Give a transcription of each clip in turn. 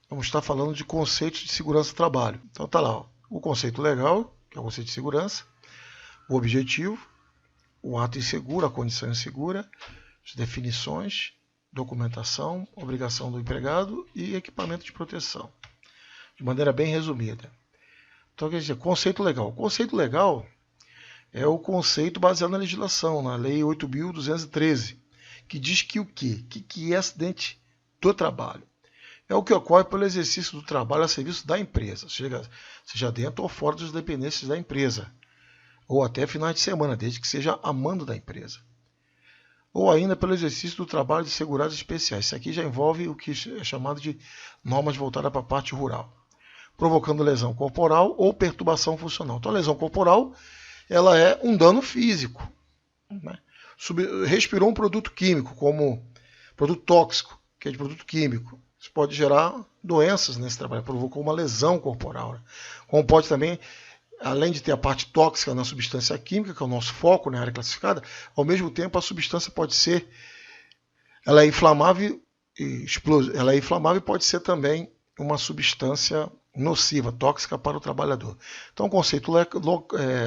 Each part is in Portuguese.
vamos estar falando de conceitos de segurança do trabalho. Então tá lá, ó, o conceito legal, que é o conceito de segurança, o objetivo, o ato inseguro, a condição insegura, as definições, documentação, obrigação do empregado e equipamento de proteção. De maneira bem resumida. Então, quer dizer, conceito legal. O conceito legal é o conceito baseado na legislação, na Lei 8.213, que diz que o quê? Que é acidente do trabalho? É o que ocorre pelo exercício do trabalho a serviço da empresa, seja dentro ou fora das dependências da empresa, ou até finais de semana, desde que seja a mando da empresa. Ou ainda pelo exercício do trabalho de segurados especiais. Isso aqui já envolve o que é chamado de normas voltadas para a parte rural, provocando lesão corporal ou perturbação funcional. Então, a lesão corporal ela é um dano físico. Né? Respirou um produto químico, como produto tóxico, que é de produto químico. Isso pode gerar doenças nesse trabalho, provocou uma lesão corporal. Né? Como pode também, além de ter a parte tóxica na substância química, que é o nosso foco na área classificada, ao mesmo tempo a substância pode ser, ela é inflamável e pode ser também uma substância nociva, tóxica para o trabalhador. Então o conceito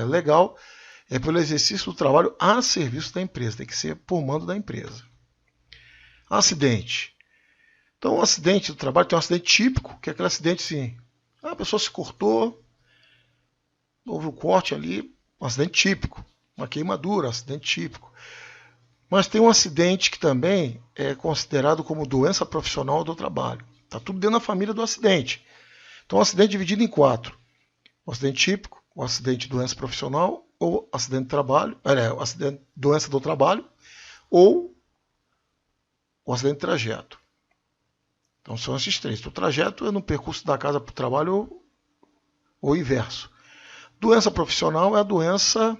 legal é pelo exercício do trabalho a serviço da empresa, tem que ser por mando da empresa. Acidente. Então o acidente do trabalho tem um acidente típico, que é aquele acidente assim, a pessoa se cortou, houve um corte ali, um acidente típico, uma queimadura, um acidente típico. Mas tem um acidente que também é considerado como doença profissional do trabalho. Está tudo dentro da família do acidente. Então, o acidente é dividido em 4. O acidente típico, o acidente de doença profissional, ou acidente de trabalho, o acidente doença do trabalho, ou o acidente de trajeto. Então, são esses 3. O trajeto é no percurso da casa para o trabalho ou inverso. Doença profissional é a doença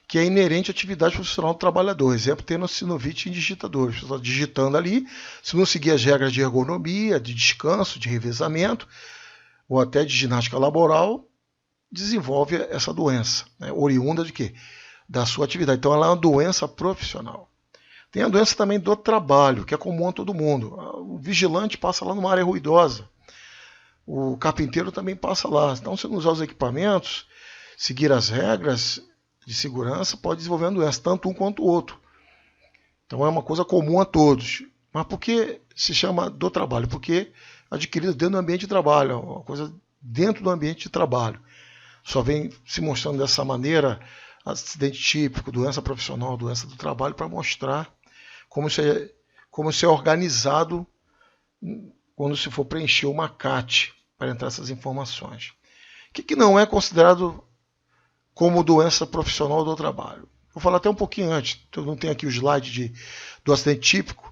que é inerente à atividade profissional do trabalhador. Exemplo, tendo sinovite em digitadores. Você está digitando ali, se não seguir as regras de ergonomia, de descanso, de revezamento, ou até de ginástica laboral, desenvolve essa doença. Né? Oriunda de quê? Da sua atividade. Então, ela é uma doença profissional. Tem a doença também do trabalho, que é comum a todo mundo. O vigilante passa lá numa área ruidosa. O carpinteiro também passa lá. Então, se não usar os equipamentos, seguir as regras de segurança, pode desenvolver uma doença, tanto um quanto o outro. Então, é uma coisa comum a todos. Mas por que se chama do trabalho? Porque adquirido dentro do ambiente de trabalho, uma coisa dentro do ambiente de trabalho. Só vem se mostrando dessa maneira, acidente típico, doença profissional, doença do trabalho, para mostrar como isso é organizado quando se for preencher uma CAT para entrar essas informações. O que não é considerado como doença profissional do trabalho? Vou falar até um pouquinho antes, eu não tenho aqui o slide do acidente típico.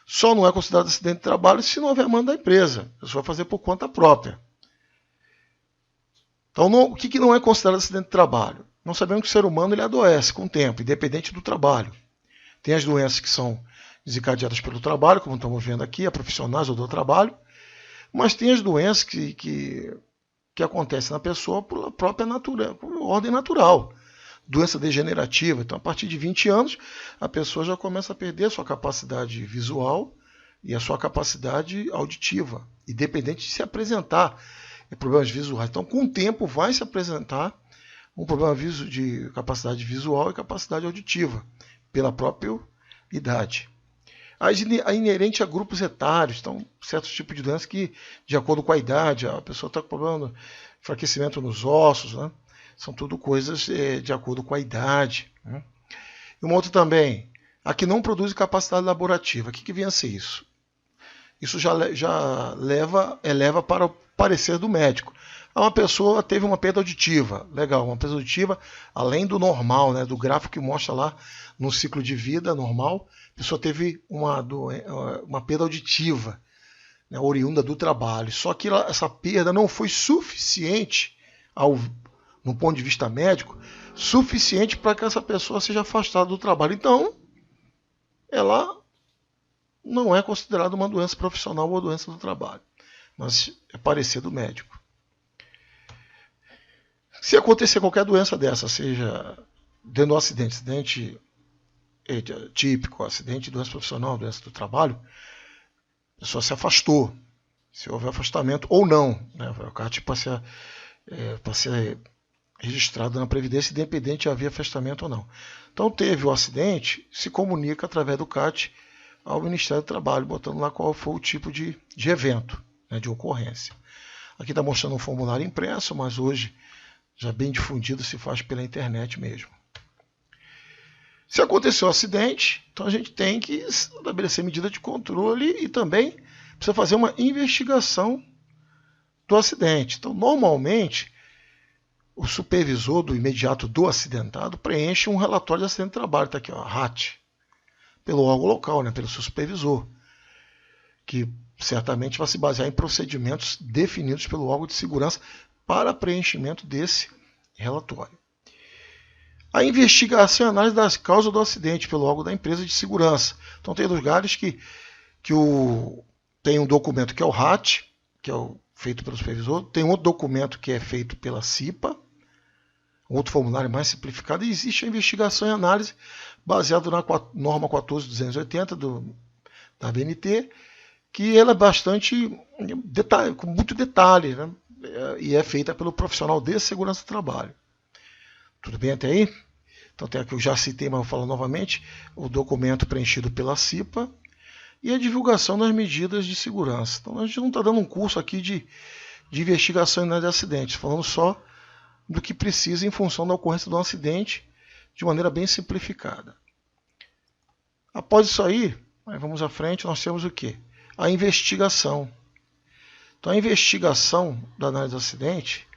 Só não é considerado acidente de trabalho se não houver mando da empresa. A pessoa vai fazer por conta própria. Então, o que não é considerado acidente de trabalho? Nós sabemos que o ser humano ele adoece com o tempo, independente do trabalho. Tem as doenças que são desencadeadas pelo trabalho, como estamos vendo aqui, a profissionais ou do trabalho, mas tem as doenças que acontecem na pessoa por própria natureza, por ordem natural. Doença degenerativa. Então, a partir de 20 anos, a pessoa já começa a perder a sua capacidade visual e a sua capacidade auditiva, independente de se apresentar problemas visuais. Então, com o tempo, vai se apresentar um problema de capacidade visual e capacidade auditiva, pela própria idade. A inerente a grupos etários, então, certos tipos de doenças que, de acordo com a idade, a pessoa está com problema de enfraquecimento nos ossos, né? São tudo coisas de acordo com a idade. Né? E uma outra também, a que não produz capacidade laborativa. O que vem a ser isso? Isso já eleva para o parecer do médico. Uma pessoa teve uma perda auditiva, legal, uma perda auditiva além do normal, né, do gráfico que mostra lá no ciclo de vida normal, a pessoa teve uma perda auditiva, né, oriunda do trabalho. Só que essa perda não foi suficiente no ponto de vista médico, suficiente para que essa pessoa seja afastada do trabalho. Então, ela não é considerada uma doença profissional ou doença do trabalho, mas é parecer do médico. Se acontecer qualquer doença dessa, seja dentro do acidente típico, acidente, doença profissional, doença do trabalho, a pessoa se afastou. se houver afastamento ou não, né? O CAT para ser registrado na Previdência, independente de haver afastamento ou não. Então, teve o acidente, se comunica através do CAT ao Ministério do Trabalho, botando lá qual foi o tipo de evento, né, de ocorrência. Aqui está mostrando um formulário impresso, mas hoje, já bem difundido, se faz pela internet mesmo. Se aconteceu um acidente, então a gente tem que estabelecer medida de controle e também precisa fazer uma investigação do acidente. Então, normalmente, o supervisor do imediato do acidentado preenche um relatório de acidente de trabalho, está aqui, ó, RAT, pelo órgão local, né, pelo seu supervisor, que certamente vai se basear em procedimentos definidos pelo órgão de segurança para preenchimento desse relatório. A investigação e análise das causas do acidente pelo órgão da empresa de segurança. Então, tem lugares que tem um documento que é o RAT, que é feito pelo supervisor, tem outro documento que é feito pela CIPA, outro formulário mais simplificado, e existe a investigação e análise baseado na norma 14.280 da ABNT, que ela é bastante com muito detalhe, né? E é feita pelo profissional de segurança do trabalho. Tudo bem até aí? Então tem aqui, eu já citei, mas vou falar novamente, o documento preenchido pela CIPA e a divulgação das medidas de segurança. Então a gente não está dando um curso aqui de investigação e análise de acidentes, falando só do que precisa em função da ocorrência de um acidente de maneira bem simplificada. Após isso aí, vamos à frente, nós temos o quê? A investigação. Então a investigação da análise de acidente,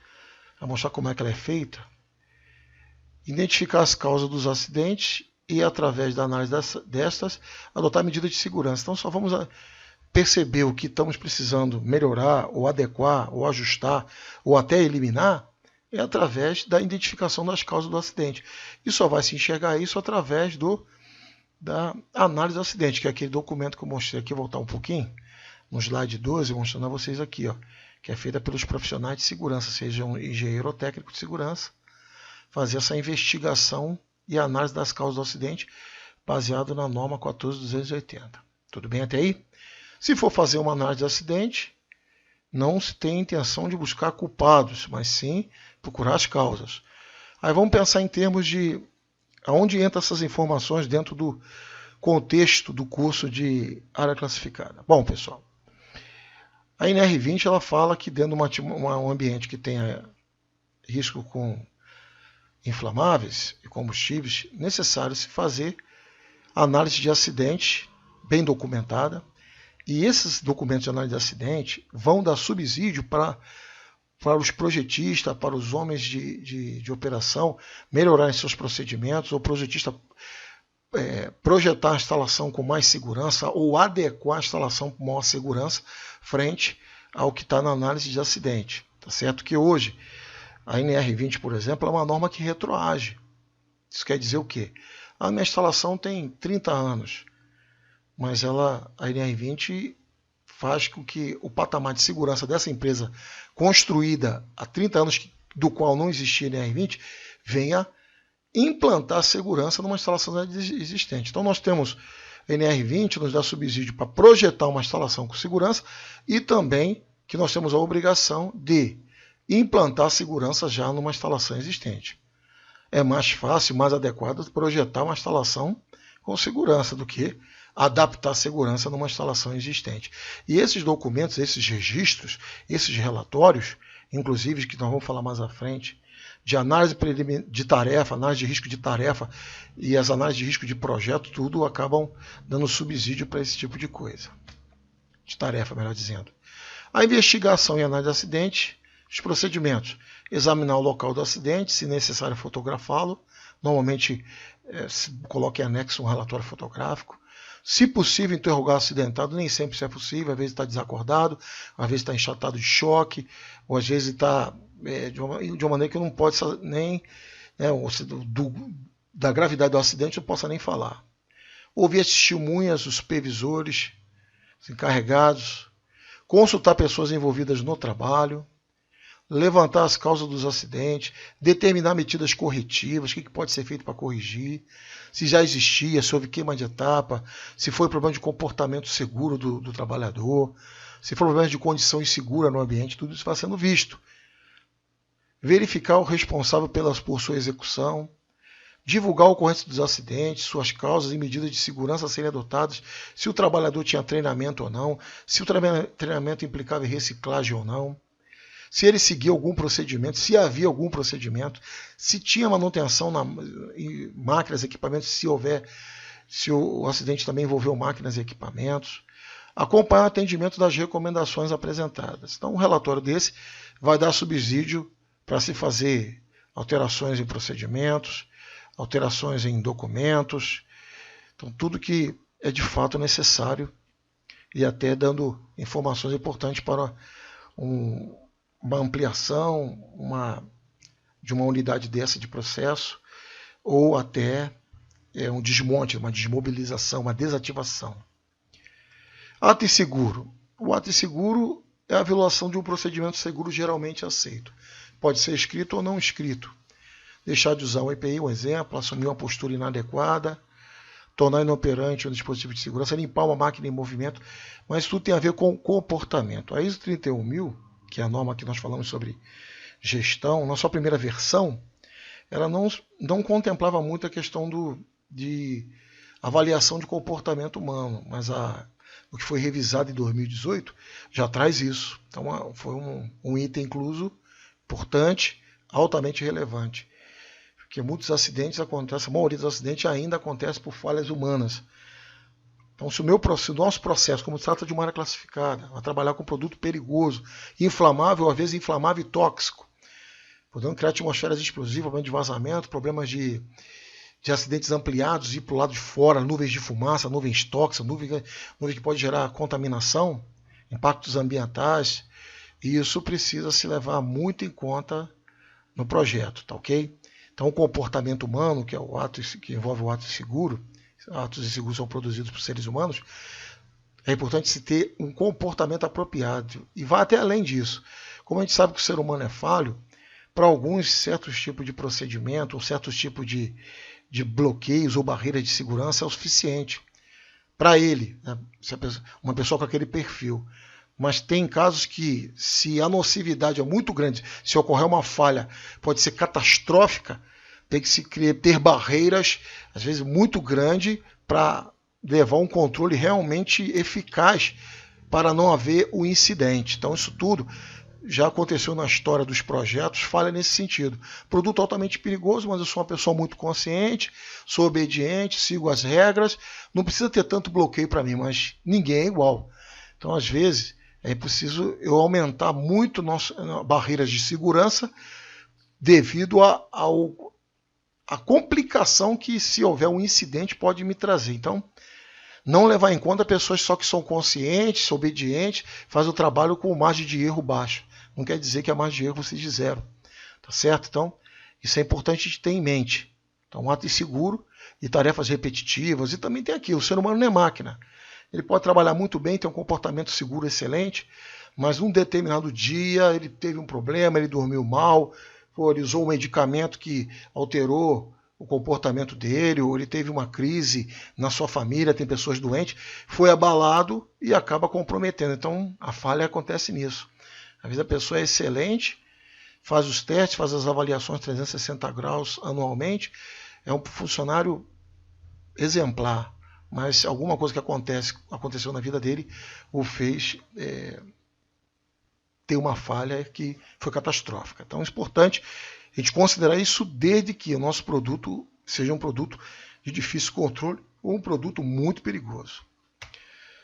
vou mostrar como é que ela é feita, identificar as causas dos acidentes e, através da análise destas, adotar medidas de segurança. Então, só vamos perceber o que estamos precisando melhorar, ou adequar, ou ajustar, ou até eliminar, é através da identificação das causas do acidente. E só vai se enxergar isso através da análise do acidente, que é aquele documento que eu mostrei aqui, vou voltar um pouquinho, no slide 12, mostrando a vocês aqui, ó, que é feita pelos profissionais de segurança, seja um engenheiro ou técnico de segurança, fazer essa investigação e análise das causas do acidente baseado na norma 14.280. Tudo bem até aí? Se for fazer uma análise de acidente, não se tem intenção de buscar culpados, mas sim procurar as causas. Aí vamos pensar em termos de aonde entram essas informações dentro do contexto do curso de área classificada. Bom, pessoal, a NR20 ela fala que dentro de um ambiente que tenha risco com inflamáveis e combustíveis, necessário se fazer análise de acidente bem documentada, e esses documentos de análise de acidente vão dar subsídio para os projetistas, para os homens de operação melhorarem seus procedimentos, ou projetista projetar a instalação com mais segurança ou adequar a instalação com maior segurança frente ao que está na análise de acidente. Tá certo que hoje a NR20, por exemplo, é uma norma que retroage. Isso quer dizer o quê? A minha instalação tem 30 anos, mas a NR20 faz com que o patamar de segurança dessa empresa construída há 30 anos, do qual não existia NR20, venha implantar segurança numa instalação existente. Então nós temos a NR20, nos dá subsídio para projetar uma instalação com segurança e também que nós temos a obrigação de implantar segurança já numa instalação existente. É mais fácil, mais adequado projetar uma instalação com segurança do que adaptar a segurança numa instalação existente. E esses documentos, esses registros, esses relatórios, inclusive que nós vamos falar mais à frente, de análise de tarefa, análise de risco de tarefa e as análises de risco de projeto, tudo acabam dando subsídio para esse tipo de coisa. De tarefa, melhor dizendo. A investigação e análise de acidente, os procedimentos: examinar o local do acidente, se necessário fotografá-lo, normalmente se coloca em anexo um relatório fotográfico. Se possível, interrogar o acidentado, nem sempre isso é possível, às vezes está desacordado, às vezes está enchatado de choque, ou às vezes está de uma maneira que não pode nem, da gravidade do acidente, não possa nem falar. Ouvir as testemunhas, os supervisores, os encarregados, consultar pessoas envolvidas no trabalho, levantar as causas dos acidentes, determinar medidas corretivas, o que pode ser feito para corrigir, se já existia, se houve queima de etapa, se foi problema de comportamento seguro do trabalhador, Se for problemas de condição insegura no ambiente, tudo isso vai sendo visto. Verificar o responsável por sua execução. Divulgar a ocorrência dos acidentes, suas causas e medidas de segurança a serem adotadas, se o trabalhador tinha treinamento ou não, se o treinamento implicava em reciclagem ou não, se ele seguia algum procedimento, se havia algum procedimento, se tinha manutenção em máquinas, equipamentos, se o acidente também envolveu máquinas e equipamentos, acompanhar o atendimento das recomendações apresentadas. Então, um relatório desse vai dar subsídio para se fazer alterações em procedimentos, alterações em documentos, então tudo que é de fato necessário e até dando informações importantes para uma ampliação de uma unidade dessa de processo ou até um desmonte, uma desmobilização, uma desativação. Ato inseguro. O ato inseguro é a violação de um procedimento seguro geralmente aceito. Pode ser escrito ou não escrito. Deixar de usar o EPI, um exemplo, assumir uma postura inadequada, tornar inoperante um dispositivo de segurança, limpar uma máquina em movimento, mas tudo tem a ver com comportamento. A ISO 31000, que é a norma que nós falamos sobre gestão, na sua primeira versão, ela não contemplava muito a questão de avaliação de comportamento humano, mas o que foi revisado em 2018 já traz isso. Então foi um item incluso, importante, altamente relevante. Porque muitos acidentes acontecem, a maioria dos acidentes ainda acontece por falhas humanas. Então, se o nosso processo, como se trata de uma área classificada, vai trabalhar com produto perigoso, inflamável, às vezes inflamável e tóxico, podendo criar atmosferas explosivas, problemas de vazamento, problemas de acidentes ampliados, ir para o lado de fora, nuvens de fumaça, nuvens tóxicas, nuvens que pode gerar contaminação, impactos ambientais, e isso precisa se levar muito em conta no projeto, tá ok? Então, o comportamento humano, que é o ato que envolve o ato inseguro, atos inseguros são produzidos por seres humanos, é importante se ter um comportamento apropriado. E vai até além disso. Como a gente sabe que o ser humano é falho, para alguns certos tipos de procedimento, ou certos tipos de bloqueios ou barreiras de segurança é o suficiente para ele, né? Uma pessoa com aquele perfil. Mas tem casos que, se a nocividade é muito grande, se ocorrer uma falha, pode ser catastrófica, tem que se ter barreiras, às vezes muito grandes, para levar um controle realmente eficaz para não haver o incidente. Então isso tudo já aconteceu na história dos projetos, falha nesse sentido. Produto altamente perigoso, mas eu sou uma pessoa muito consciente, sou obediente, sigo as regras, não precisa ter tanto bloqueio para mim, mas ninguém é igual. Então, às vezes, é preciso eu aumentar muito barreiras de segurança devido à complicação que, se houver um incidente, pode me trazer. Então, não levar em conta pessoas só que são conscientes, obedientes, fazem o trabalho com margem de erro baixa. Não quer dizer que a margem de erro seja zero. Tá certo? Então, isso é importante de ter em mente. Então, um ato inseguro e tarefas repetitivas. E também tem aqui, o ser humano não é máquina. Ele pode trabalhar muito bem, ter um comportamento seguro excelente, mas num determinado dia ele teve um problema, ele dormiu mal, ele usou um medicamento que alterou o comportamento dele, ou ele teve uma crise na sua família, tem pessoas doentes, foi abalado e acaba comprometendo. Então a falha acontece nisso. Às vezes a pessoa é excelente, faz os testes, faz as avaliações 360 graus anualmente, é um funcionário exemplar, mas alguma coisa que aconteceu na vida dele o fez ter uma falha que foi catastrófica. Então é importante a gente considerar isso desde que o nosso produto seja um produto de difícil controle ou um produto muito perigoso.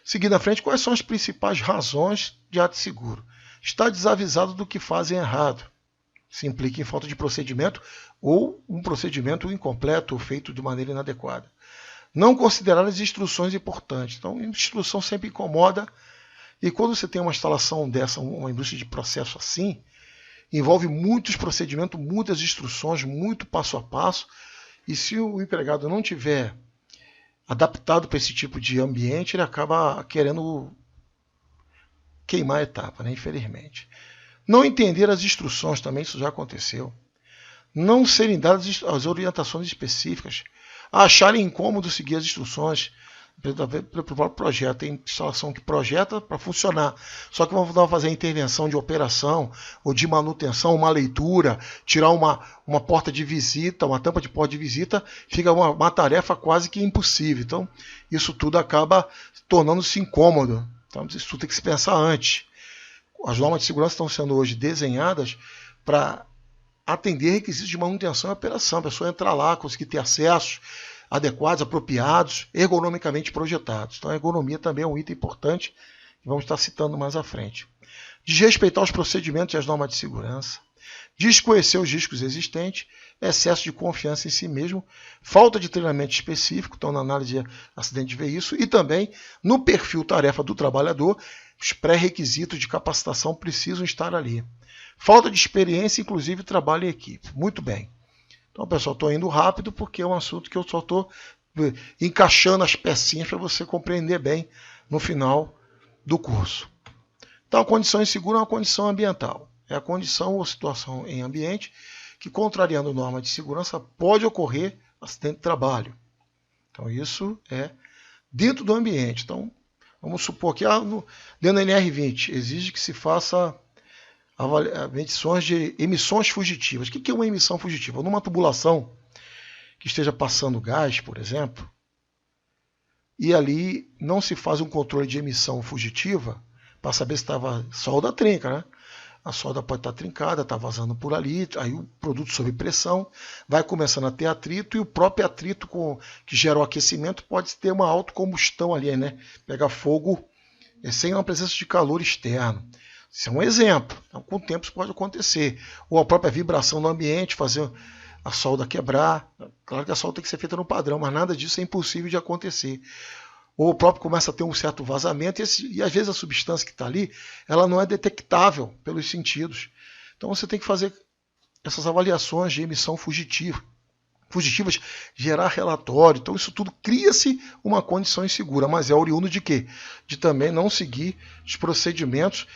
Seguindo à frente, quais são as principais razões de ato inseguro? Estar desavisado do que fazem errado. Se implica em falta de procedimento ou um procedimento incompleto ou feito de maneira inadequada. Não considerar as instruções importantes. Então, a instrução sempre incomoda. E quando você tem uma instalação dessa, uma indústria de processo assim, envolve muitos procedimentos, muitas instruções, muito passo a passo. E se o empregado não tiver adaptado para esse tipo de ambiente, ele acaba querendo queimar a etapa, né? Infelizmente. Não entender as instruções também, isso já aconteceu. Não serem dadas as orientações específicas. Acharem incômodo seguir as instruções. pelo próprio projeto. Tem instalação que projeta para funcionar. Só que vamos fazer a intervenção de operação ou de manutenção, uma leitura, tirar uma porta de visita, uma tampa de porta de visita, fica uma tarefa quase que impossível. Então, isso tudo acaba tornando-se incômodo. Então, isso tudo tem que se pensar antes. As normas de segurança estão sendo hoje desenhadas para atender requisitos de manutenção e operação. A pessoa entrar lá, conseguir ter acessos adequados, apropriados, ergonomicamente projetados. Então a ergonomia também é um item importante que vamos estar citando mais à frente. Desrespeitar os procedimentos e as normas de segurança. Desconhecer os riscos existentes, excesso de confiança em si mesmo, falta de treinamento específico, então na análise de acidente vê isso, e também no perfil tarefa do trabalhador, os pré-requisitos de capacitação precisam estar ali. Falta de experiência, inclusive trabalho em equipe. Muito bem. Então, pessoal, estou indo rápido porque é um assunto que eu só estou encaixando as pecinhas para você compreender bem no final do curso. Então, a condição insegura é uma condição ambiental. É a condição ou situação em ambiente que, contrariando norma de segurança, pode ocorrer acidente de trabalho. Então, isso é dentro do ambiente. Então, vamos supor que dentro da NR20 exige que se faça medições de emissões fugitivas. O que é uma emissão fugitiva? Numa tubulação que esteja passando gás, por exemplo, e ali não se faz um controle de emissão fugitiva para saber se estava solda trinca, né? A solda pode estar trincada, está vazando por ali, aí o produto sob pressão vai começando a ter atrito e o próprio atrito que gera o aquecimento pode ter uma autocombustão ali, né? Pegar fogo sem uma presença de calor externo. Isso é um exemplo. Então, com o tempo isso pode acontecer. Ou a própria vibração do ambiente, fazer a solda quebrar. Claro que a solda tem que ser feita no padrão, mas nada disso é impossível de acontecer. Ou o próprio começa a ter um certo vazamento e às vezes a substância que está ali, ela não é detectável pelos sentidos. Então você tem que fazer essas avaliações de emissão fugitivas, gerar relatório. Então isso tudo cria-se uma condição insegura, mas é oriundo de quê? De também não seguir os procedimentos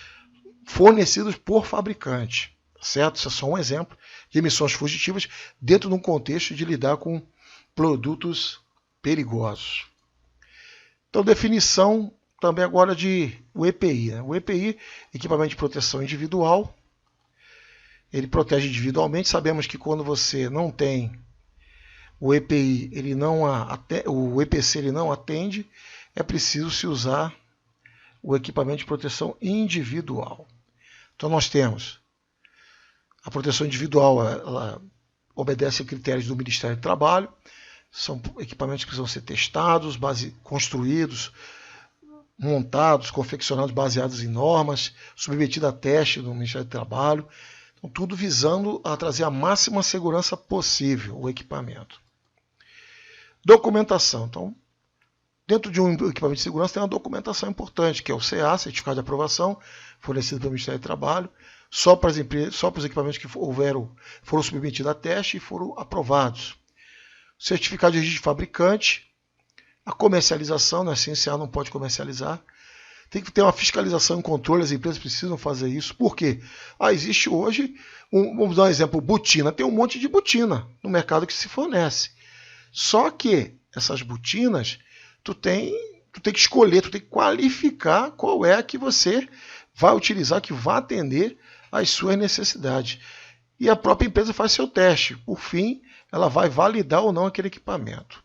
fornecidos por fabricante, certo? Isso é só um exemplo de emissões fugitivas dentro de um contexto de lidar com produtos perigosos. Então, definição também agora de o EPI. Né? O EPI, equipamento de proteção individual, ele protege individualmente. Sabemos que quando você não tem o EPI, o EPC ele não atende, é preciso se usar o equipamento de proteção individual. Então nós temos a proteção individual, ela obedece a critérios do Ministério do Trabalho, são equipamentos que precisam ser testados, construídos, montados, confeccionados, baseados em normas, submetidos a teste do Ministério do Trabalho, então, tudo visando a trazer a máxima segurança possível o equipamento. Documentação. Então, dentro de um equipamento de segurança tem uma documentação importante, que é o CA, Certificado de Aprovação, fornecido pelo Ministério do Trabalho, só para os equipamentos que foram submetidos a teste e foram aprovados. Certificado de registro de fabricante, a comercialização, não é essencial, não pode comercializar. Tem que ter uma fiscalização e controle, as empresas precisam fazer isso. Por quê? Existe hoje, vamos dar um exemplo, botina. Tem um monte de botina no mercado que se fornece. Só que essas botinas, tu tem que escolher, tu tem que qualificar qual é a que você vai utilizar, que vai atender às suas necessidades. E a própria empresa faz seu teste. Por fim, ela vai validar ou não aquele equipamento.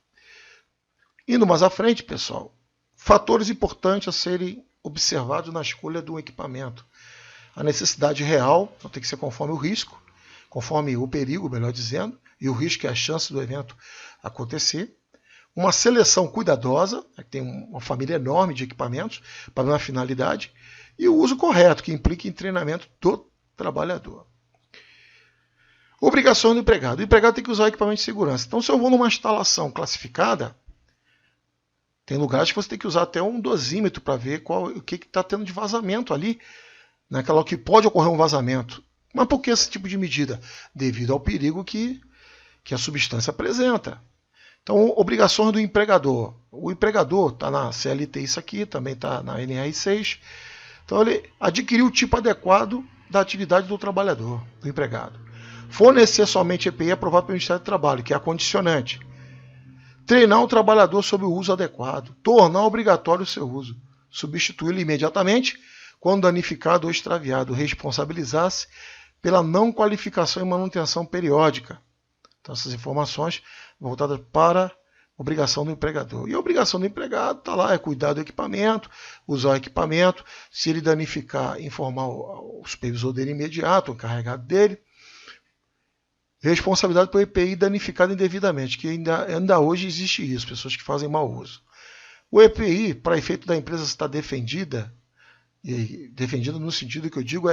Indo mais à frente, pessoal, fatores importantes a serem observados na escolha do equipamento. A necessidade real, então tem que ser conforme o risco, conforme o perigo, melhor dizendo, e o risco é a chance do evento acontecer. Uma seleção cuidadosa, que tem uma família enorme de equipamentos para uma finalidade, e o uso correto, que implica em treinamento do trabalhador. Obrigações do empregado. O empregado tem que usar equipamento de segurança. Então, se eu vou numa instalação classificada, tem lugares que você tem que usar até um dosímetro para ver o que está tendo de vazamento ali, naquela que pode ocorrer um vazamento. Mas por que esse tipo de medida? Devido ao perigo que a substância apresenta. Então, obrigações do empregador. O empregador está na CLT isso aqui, também está na NR6. Então, ele adquiriu o tipo adequado da atividade do trabalhador, do empregado. Fornecer somente EPI aprovado pelo Ministério do Trabalho, que é a condicionante. Treinar o trabalhador sobre o uso adequado. Tornar obrigatório o seu uso. Substituí-lo imediatamente quando danificado ou extraviado. Responsabilizar-se pela não qualificação e manutenção periódica. Então, essas informações voltadas para a obrigação do empregador. E a obrigação do empregado está lá, é cuidar do equipamento, usar o equipamento. Se ele danificar, informar o supervisor dele imediato, o encarregado dele. Responsabilidade por EPI danificado indevidamente, que ainda hoje existe isso, pessoas que fazem mau uso. O EPI, para efeito da empresa estar defendida, e defendida no sentido que eu digo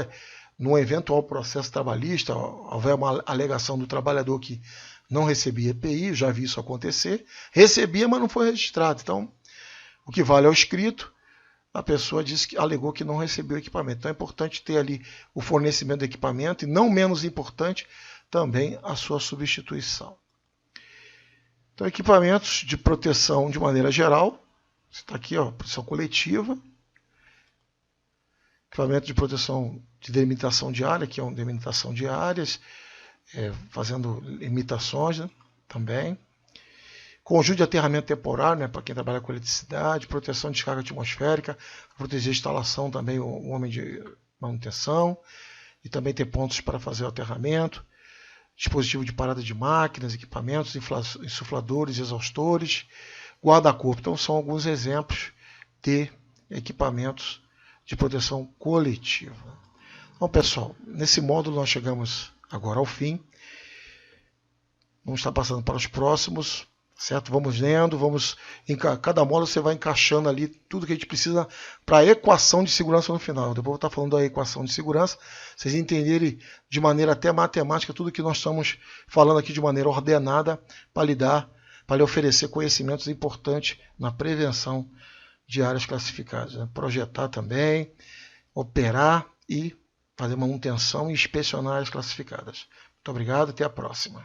num eventual processo trabalhista, houver uma alegação do trabalhador que não recebia EPI, já vi isso acontecer, recebia, mas não foi registrado. Então, o que vale é o escrito, a pessoa alegou que não recebeu o equipamento. Então é importante ter ali o fornecimento do equipamento e, não menos importante, também a sua substituição. Então, equipamentos de proteção de maneira geral. Está aqui, ó, proteção coletiva. Equipamento de proteção de delimitação de área, que é uma delimitação de áreas, fazendo limitações, né, também. Conjunto de aterramento temporário, né, para quem trabalha com eletricidade. Proteção de descarga atmosférica. Proteger a instalação também, o homem de manutenção. E também ter pontos para fazer o aterramento. Dispositivo de parada de máquinas, equipamentos, insufladores, exaustores, guarda-corpo. Então, são alguns exemplos de equipamentos de proteção coletiva. Bom, pessoal, nesse módulo nós chegamos agora ao fim. Vamos estar passando para os próximos, certo? Vamos lendo, cada módulo você vai encaixando ali tudo que a gente precisa para a equação de segurança no final. Depois eu vou estar falando da equação de segurança, vocês entenderem de maneira até matemática tudo que nós estamos falando aqui de maneira ordenada para lhe oferecer conhecimentos importantes na prevenção de áreas classificadas. Né? Projetar também, operar e fazer manutenção e inspecionar áreas classificadas. Muito obrigado, até a próxima.